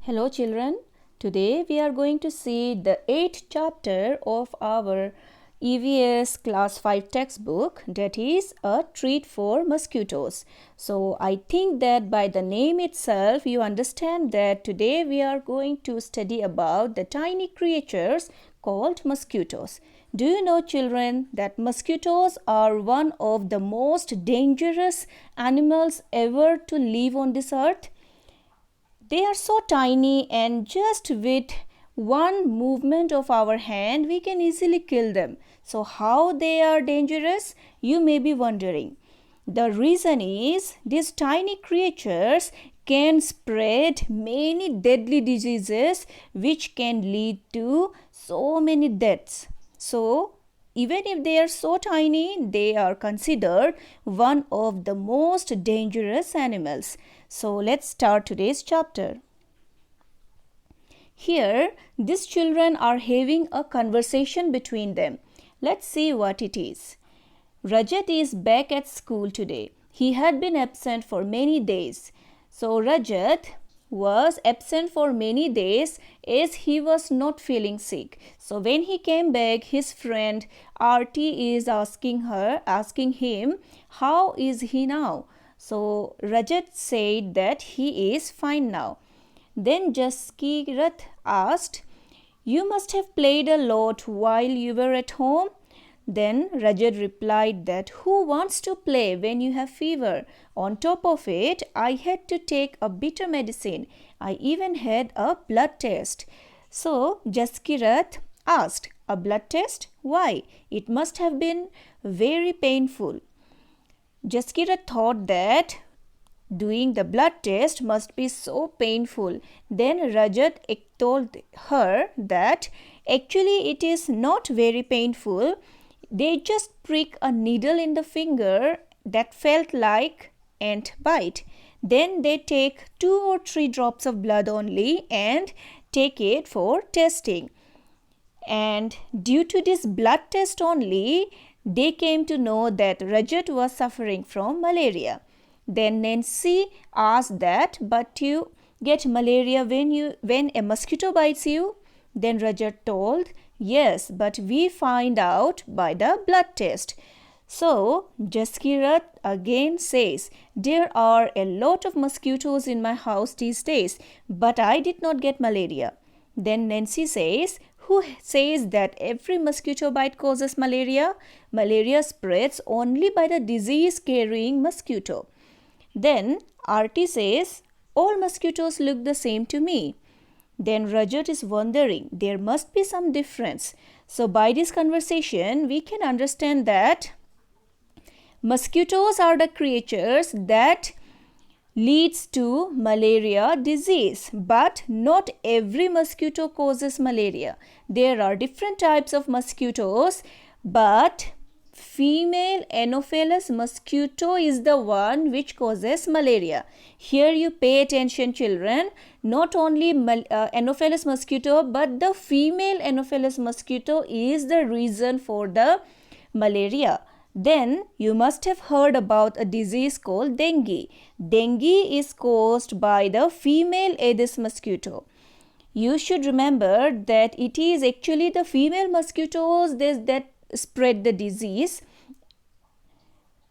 Hello children, today we are going to see the 8th chapter of our EVS class 5 textbook, that is a treat for mosquitoes. So I think that by the name itself you understand that today we are going to study about the tiny creatures called mosquitoes. Do you know children that mosquitoes are one of the most dangerous animals ever to live on this earth? They are so tiny and just with one movement of our hand we can easily kill them. So how they are dangerous? You may be wondering. The reason is these tiny creatures can spread many deadly diseases which can lead to so many deaths. So even if they are so tiny, they are considered one of the most dangerous animals. So let's start today's chapter. Here, these children are having a conversation between them. Let's see what it is. Rajat is back at school today. He had been absent for many days. So Rajat was absent for many days as he was not feeling sick. So when he came back, his friend Arti is asking him, how is he now? So Rajat said that he is fine now. Then Jaskirat asked, you must have played a lot while you were at home? Then Rajat replied that who wants to play when you have fever? On top of it, I had to take a bitter medicine. I even had a blood test. So Jaskirat asked, a blood test? Why? It must have been very painful. Jaskirat thought that doing the blood test must be so painful. Then Rajat told her that actually it is not very painful. They just prick a needle in the finger that felt like ant bite. Then they take 2 or 3 drops of blood only and take it for testing. And due to this blood test only, they came to know that Rajat was suffering from malaria. Then Nancy asked that, but you get malaria when a mosquito bites you? Then Rajat told, yes, but we find out by the blood test. So Jaskirat again says, there are a lot of mosquitoes in my house these days, but I did not get malaria. Then Nancy says, who says that every mosquito bite causes malaria? Malaria spreads only by the disease-carrying mosquito. Then Arti says, all mosquitoes look the same to me. Then Rajat is wondering, there must be some difference. So by this conversation, we can understand that mosquitoes are the creatures that leads to malaria disease, but not every mosquito causes malaria. There are different types of mosquitoes, but female Anopheles mosquito is the one which causes malaria. Here you pay attention children, not only Anopheles mosquito but the female Anopheles mosquito is the reason for the malaria. Then you must have heard about a disease called dengue. Dengue is caused by the female Aedes mosquito. You should remember that it is actually the female mosquitoes that spread the disease.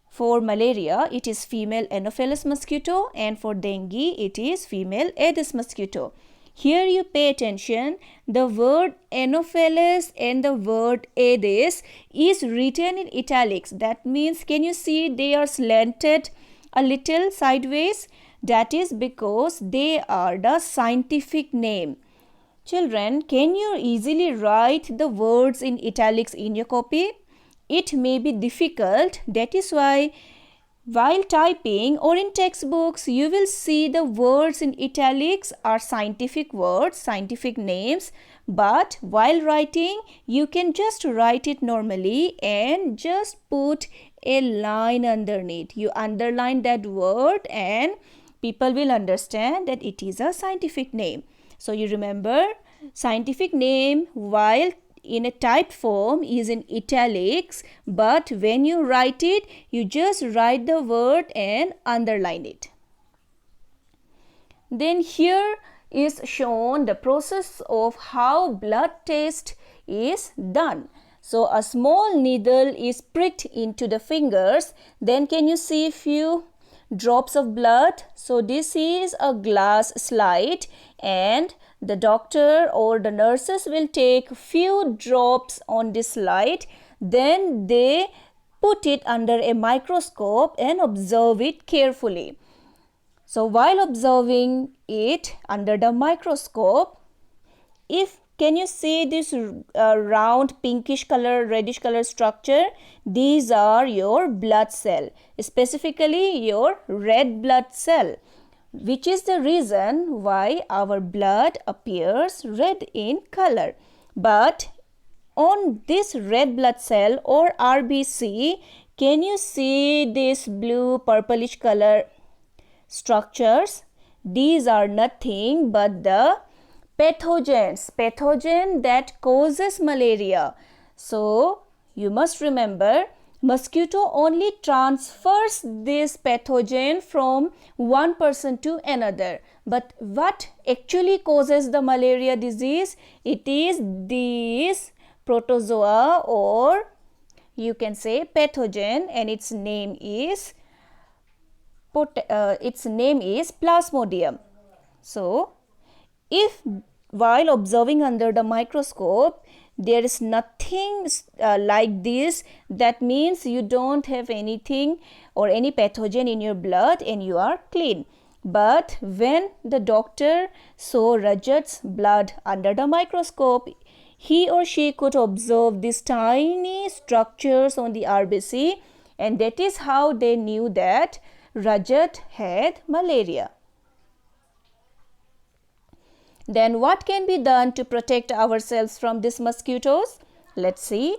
For malaria, it is female Anopheles mosquito, and for dengue, it is female Aedes mosquito. Here you pay attention, the word Anopheles and the word Aedes is written in italics. That means, can you see they are slanted a little sideways? That is because they are the scientific name. Children, can you easily write the words in italics in your copy? It may be difficult. That is why while typing or in textbooks, you will see the words in italics are scientific words, scientific names. But while writing, you can just write it normally and just put a line underneath. You underline that word and people will understand that it is a scientific name. So you remember, scientific name while in a typed form is in italics, but when you write it, you just write the word and underline it. Then here is shown the process of how blood test is done. So a small needle is pricked into the fingers. Then can you see few drops of blood? So this is a glass slide, and the doctor or the nurses will take few drops on this slide. Then they put it under a microscope and observe it carefully. So while observing it under the microscope, can you see this round pinkish color, reddish color structure? These are your blood cell, specifically your red blood cell, which is the reason why our blood appears red in color. But on this red blood cell or RBC, can you see this blue purplish color structures? These are nothing but the pathogen that causes malaria. So you must remember, mosquito only transfers this pathogen from one person to another. But what actually causes the malaria disease? It is these protozoa, or you can say pathogen, and its name is Plasmodium. So if while observing under the microscope there is nothing like this, that means you don't have anything or any pathogen in your blood and you are clean. But when the doctor saw Rajat's blood under the microscope, he or she could observe these tiny structures on the RBC, and that is how they knew that Rajat had malaria. Then what can be done to protect ourselves from these mosquitoes? Let's see.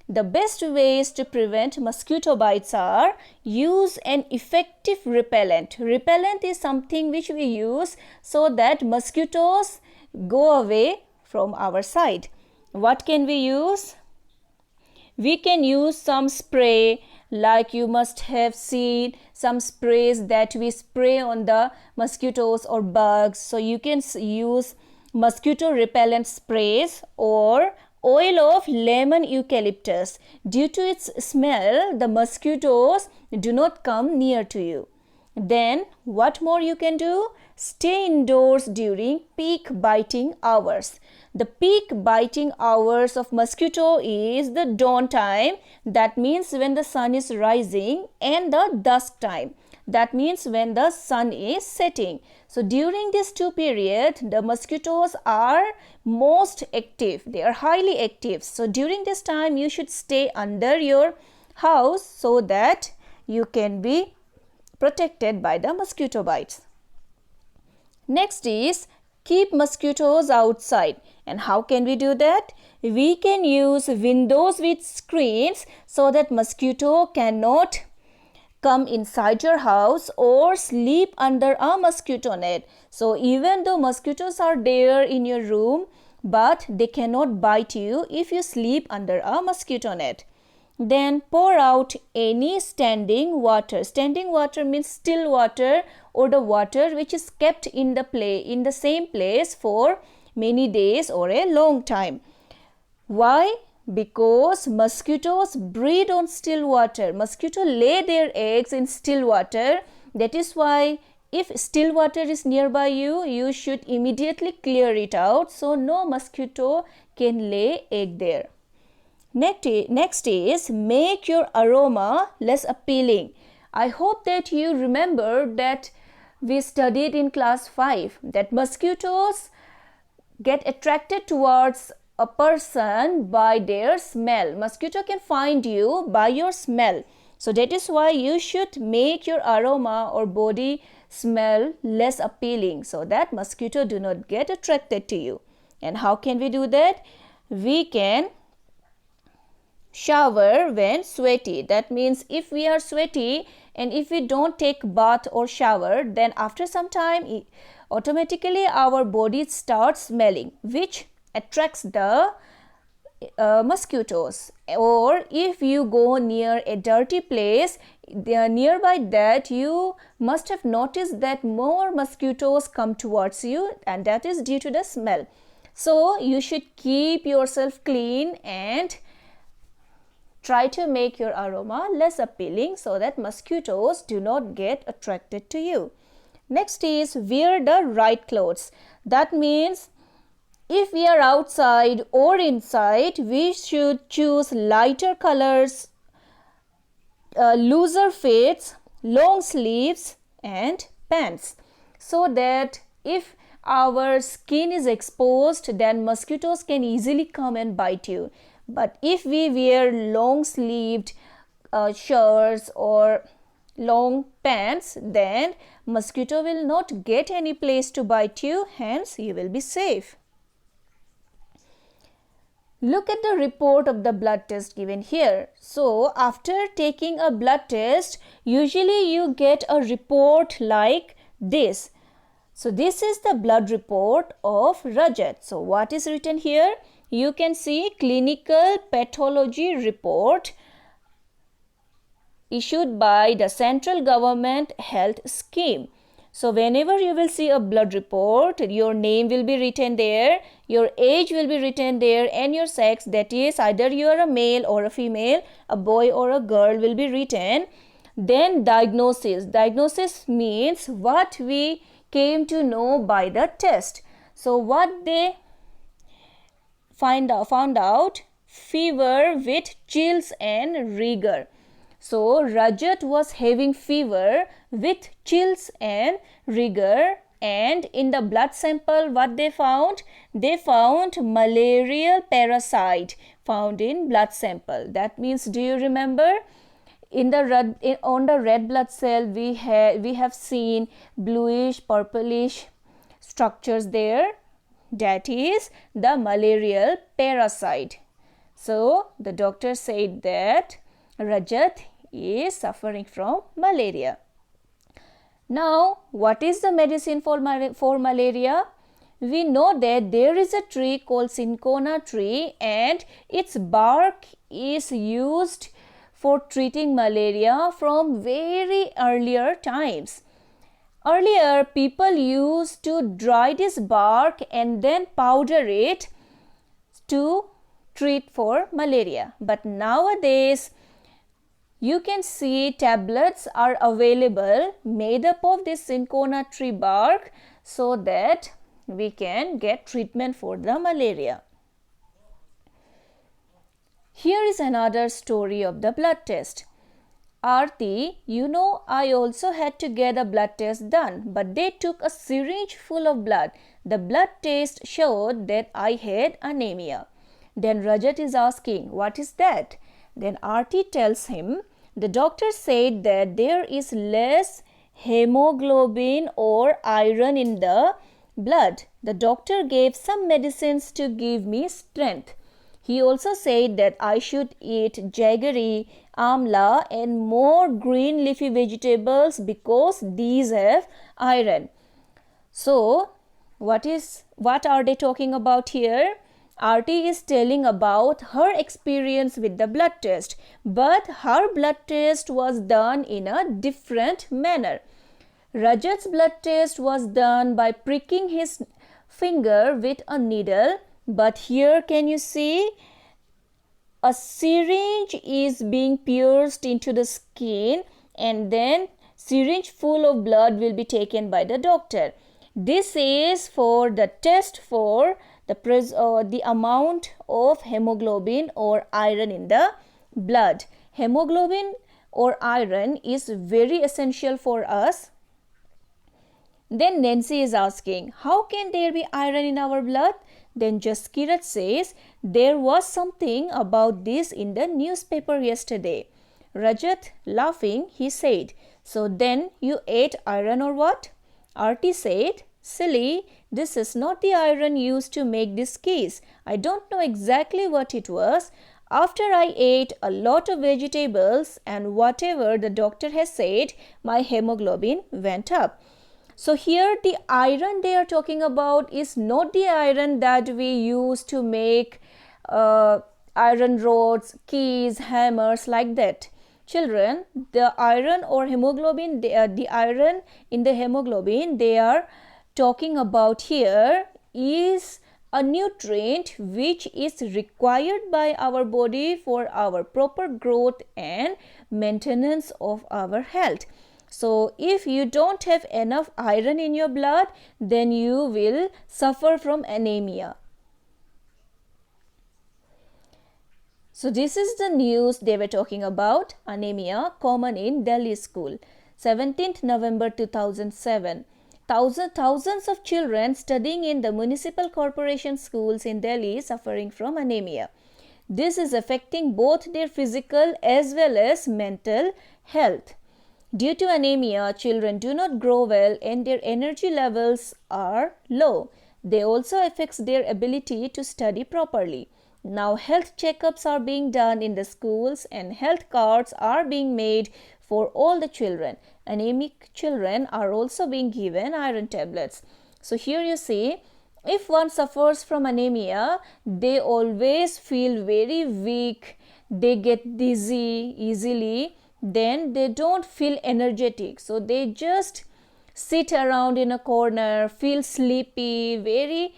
The best ways to prevent mosquito bites are: use an effective repellent. Repellent is something which we use so that mosquitoes go away from our side. What can we use? We can use some spray, like you must have seen some sprays that we spray on the mosquitoes or bugs. So you can use mosquito repellent sprays, or oil of lemon eucalyptus. Due to its smell, the mosquitoes do not come near to you. Then what more you can do? Stay indoors during peak biting hours. The peak biting hours of mosquito is the dawn time, that means when the sun is rising, and the dusk time, that means when the sun is setting. So during these two periods, the mosquitoes are most active. They are highly active. So during this time, you should stay under your house so that you can be protected by the mosquito bites. Next is keep mosquitoes outside. And how can we do that? We can use windows with screens so that mosquito cannot come inside your house or sleep under a mosquito net. So even though mosquitoes are there in your room, but they cannot bite you if you sleep under a mosquito net. Then pour out any standing water. Standing water means still water, or the water which is kept in the same place for many days or a long time. Why? Because mosquitoes breed on still water. Mosquito lay their eggs in still water. That is why if still water is nearby you, you should immediately clear it out so no mosquito can lay egg there. Next is make your aroma less appealing. I hope that you remember that we studied in class 5 that mosquitoes get attracted towards a person by their smell. Mosquito can find you by your smell. So that is why you should make your aroma or body smell less appealing so that mosquito do not get attracted to you. And how can we do that? We can shower when sweaty. That means if we are sweaty and if we don't take bath or shower, then after some time automatically our body starts smelling, which attracts the mosquitoes. Or if you go near a dirty place nearby that you must have noticed that more mosquitoes come towards you, and that is due to the smell. So you should keep yourself clean and try to make your aroma less appealing so that mosquitoes do not get attracted to you. Next is wear the right clothes. That means if we are outside or inside, we should choose lighter colors, looser fits, long sleeves and pants, so that if our skin is exposed, then mosquitoes can easily come and bite you. But if we wear long sleeved shirts or long pants, then mosquito will not get any place to bite you, hence you will be safe. Look at the report of the blood test given here. So after taking a blood test, usually you get a report like this. So this is the blood report of Rajat. So what is written here? You can see clinical pathology report issued by the central government health scheme. So whenever you will see a blood report, your name will be written there, your age will be written there, and your sex, that is either you are a male or a female, a boy or a girl, will be written. Then diagnosis. Diagnosis means what we came to know by the test. So what they found out, fever with chills and rigor. So Rajat was having fever with chills and rigor, and in the blood sample what they found? They found malarial parasite found in blood sample. That means, do you remember? On the red blood cell we have seen bluish purplish structures there. That is the malarial parasite. So the doctor said that Rajat is suffering from malaria. Now, what is the medicine for malaria? We know that there is a tree called cinchona tree, and its bark is used for treating malaria from very earlier times. Earlier, people used to dry this bark and then powder it to treat for malaria. But nowadays, you can see tablets are available made up of this cinchona tree bark, so that we can get treatment for the malaria. Here is another story of the blood test. Aarti, you know, I also had to get a blood test done, but they took a syringe full of blood. The blood test showed that I had anemia. Then Rajat is asking, what is that? Then Aarti tells him, the doctor said that there is less hemoglobin or iron in the blood. The doctor gave some medicines to give me strength. He also said that I should eat jaggery, amla and more green leafy vegetables because these have iron. So, what are they talking about here? Aarti is telling about her experience with the blood test, but her blood test was done in a different manner. Rajat's blood test was done by pricking his finger with a needle, but here can you see a syringe is being pierced into the skin, and then syringe full of blood will be taken by the doctor. This is for the test for the amount of hemoglobin or iron in the blood. Hemoglobin or iron is very essential for us. Then Nancy is asking, how can there be iron in our blood? Then Jaskirat says, there was something about this in the newspaper yesterday. Rajat, laughing, he said, so then you ate iron or what? Aarti said, silly, this is not the iron used to make this keys. I don't know exactly what it was. After I ate a lot of vegetables and whatever the doctor has said, my hemoglobin went up. So here the iron they are talking about is not the iron that we use to make iron rods, keys, hammers like that. Children, the iron or hemoglobin, the iron in the hemoglobin they are talking about here is a nutrient which is required by our body for our proper growth and maintenance of our health. So if you don't have enough iron in your blood, then you will suffer from anemia. So this is the news they were talking about, anemia common in Delhi school. 17th November 2007. Thousands of children studying in the municipal corporation schools in Delhi suffering from anemia. This is affecting both their physical as well as mental health. Due to anemia, children do not grow well and their energy levels are low. They also affects their ability to study properly. Now health checkups are being done in the schools and health cards are being made for all the children. Anemic children are also being given iron tablets. So here you see, if one suffers from anemia, they always feel very weak, they get dizzy easily, then they don't feel energetic. So they just sit around in a corner, feel sleepy, very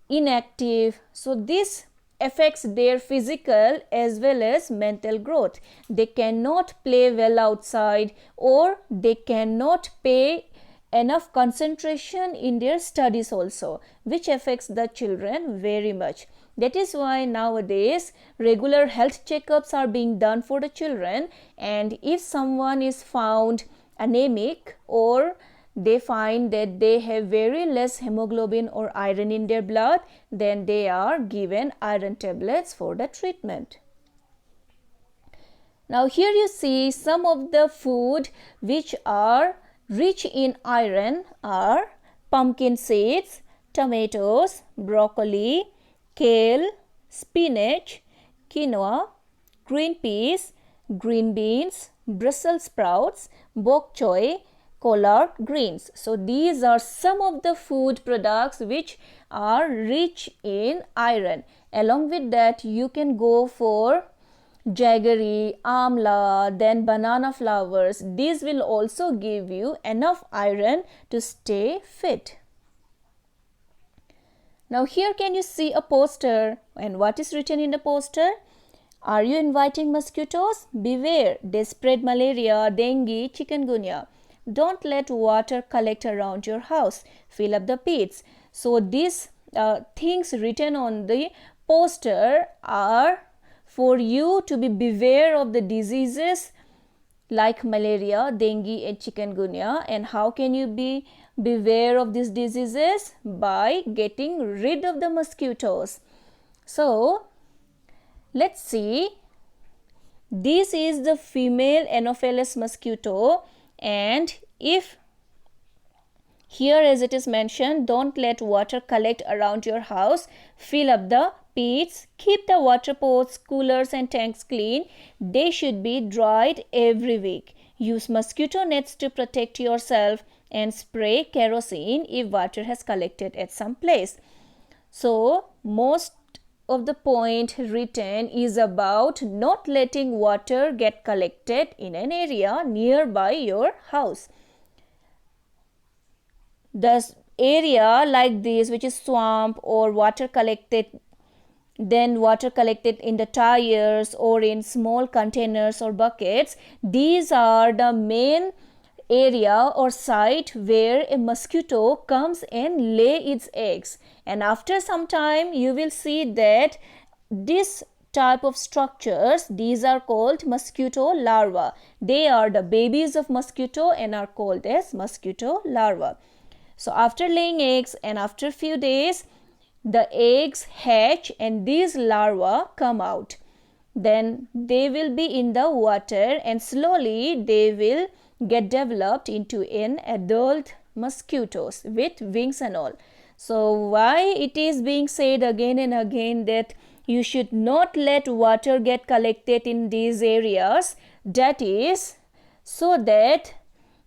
inactive. So this affects their physical as well as mental growth. They cannot play well outside or they cannot pay enough concentration in their studies also, which affects the children very much. That is why nowadays regular health checkups are being done for the children, and if someone is found anemic or they find that they have very less hemoglobin or iron in their blood, then they are given iron tablets for the treatment. Now here you see some of the food which are rich in iron are pumpkin seeds, tomatoes, broccoli, kale, spinach, quinoa, green peas, green beans, Brussels sprouts, bok choy, collard greens. So these are some of the food products which are rich in iron. Along with that, you can go for jaggery, amla, then banana flowers. These will also give you enough iron to stay fit. Now here can you see a poster, and what is written in the poster? Are you inviting mosquitoes? Beware, they spread malaria, dengue, chikungunya. Don't let water collect around your house. Fill up the pits. So these things written on the poster are for you to be beware of the diseases like malaria, dengue and chikungunya. And how can you be beware of these diseases? By getting rid of the mosquitoes. So let's see. This is the female Anopheles mosquito, and if here as it is mentioned, don't let water collect around your house, fill up the pits, keep the water pots, coolers and tanks clean. They should be dried every week. Use mosquito nets to protect yourself and spray kerosene if water has collected at some place. So most of the point written is about not letting water get collected in an area nearby your house. The area like this, which is swamp or water collected, then water collected in the tires or in small containers or buckets, these are the main area or site where a mosquito comes and lay its eggs. And after some time you will see that this type of structures, these are called mosquito larvae. They are the babies of mosquito and are called as mosquito larvae. So after laying eggs and after few days, the eggs hatch and these larvae come out. Then they will be in the water and slowly they will get developed into an adult mosquitoes with wings and all. So why it is being said again and again that you should not let water get collected in these areas? That is so that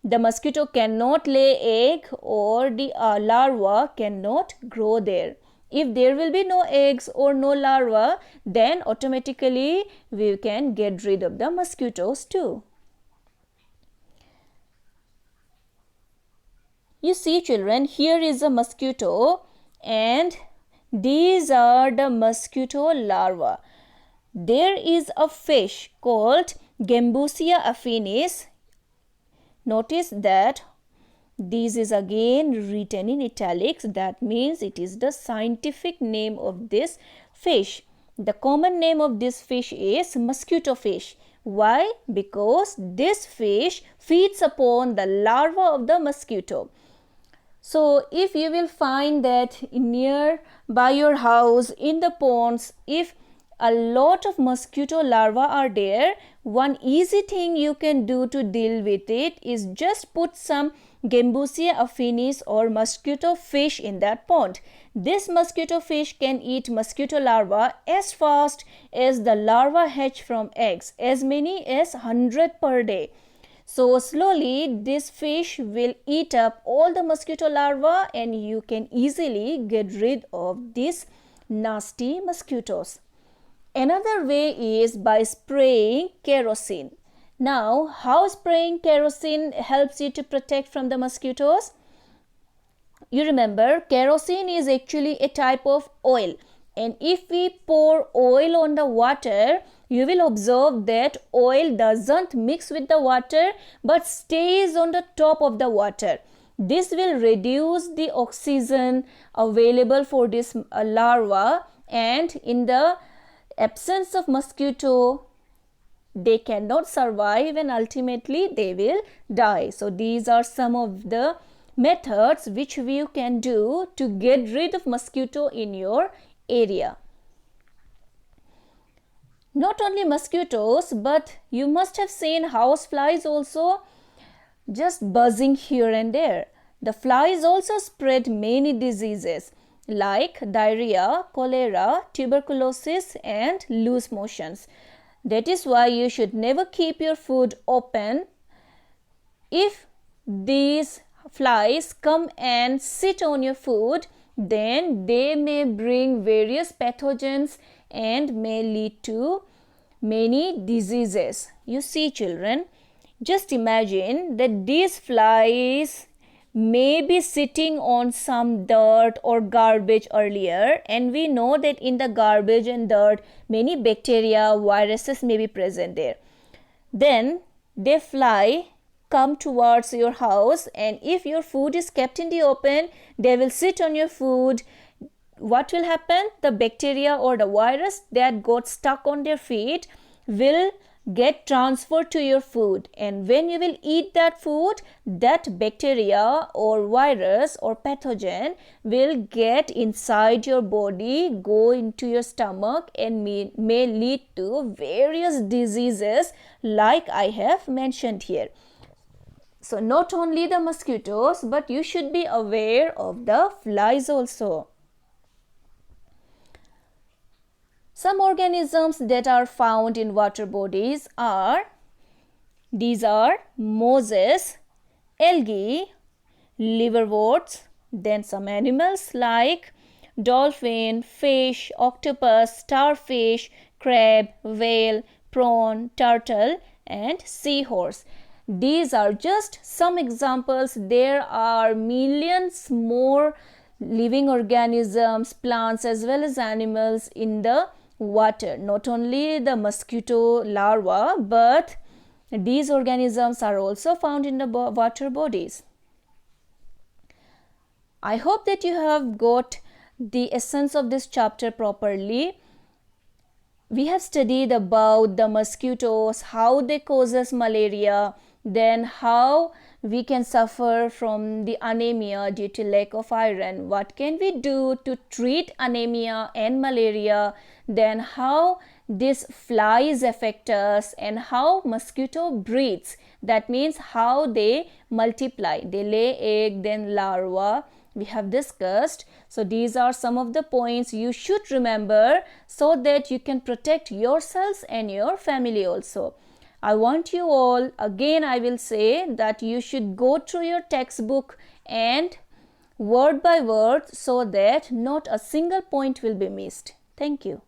the mosquito cannot lay egg or the larva cannot grow there. If there will be no eggs or no larvae, then automatically we can get rid of the mosquitoes too. You see children, here is a mosquito and these are the mosquito larvae. There is a fish called Gambusia affinis. Notice that this is again written in italics. That means it is the scientific name of this fish. The common name of this fish is mosquito fish. Why? Because this fish feeds upon the larva of the mosquito. So if you will find that near by your house in the ponds, if a lot of mosquito larvae are there, one easy thing you can do to deal with it is just put some Gambusia affinis or mosquito fish in that pond. This mosquito fish can eat mosquito larvae as fast as the larvae hatch from eggs, as many as 100 per day. So slowly this fish will eat up all the mosquito larvae and you can easily get rid of these nasty mosquitoes. Another way is by spraying kerosene. Now, how spraying kerosene helps you to protect from the mosquitoes? You remember, kerosene is actually a type of oil, and if we pour oil on the water, you will observe that oil doesn't mix with the water but stays on the top of the water. This will reduce the oxygen available for this larva, and in the absence of mosquito, they cannot survive and ultimately they will die. So these are some of the methods which you can do to get rid of mosquito in your area. Not only mosquitoes, but you must have seen house flies also just buzzing here and there. The flies also spread many diseases like diarrhea, cholera, tuberculosis and loose motions. That is why you should never keep your food open. If these flies come and sit on your food, then they may bring various pathogens and may lead to many diseases. You see children, just imagine that these flies may be sitting on some dirt or garbage earlier, and we know that in the garbage and dirt many bacteria, viruses may be present there. Then they fly, come towards your house, and if your food is kept in the open, they will sit on your food. What will happen? The bacteria or the virus that got stuck on their feet will get transferred to your food, and when you will eat that food, that bacteria or virus or pathogen will get inside your body, go into your stomach and may lead to various diseases like I have mentioned here. So not only the mosquitoes, but you should be aware of the flies also. Some organisms that are found in water bodies are, these are mosses, algae, liverworts, then some animals like dolphin, fish, octopus, starfish, crab, whale, prawn, turtle and seahorse. These are just some examples. There are millions more living organisms, plants as well as animals in the water. Not only the mosquito larvae, but these organisms are also found in the water bodies. I hope that you have got the essence of this chapter properly. We have studied about the mosquitoes, how they causes malaria, then how we can suffer from the anemia due to lack of iron. What can we do to treat anemia and malaria? Then how these flies affect us and how mosquito breeds. That means how they multiply. They lay egg, then larva. We have discussed. So these are some of the points you should remember so that you can protect yourselves and your family also. I want you all, again I will say that you should go through your textbook and word by word so that not a single point will be missed. Thank you.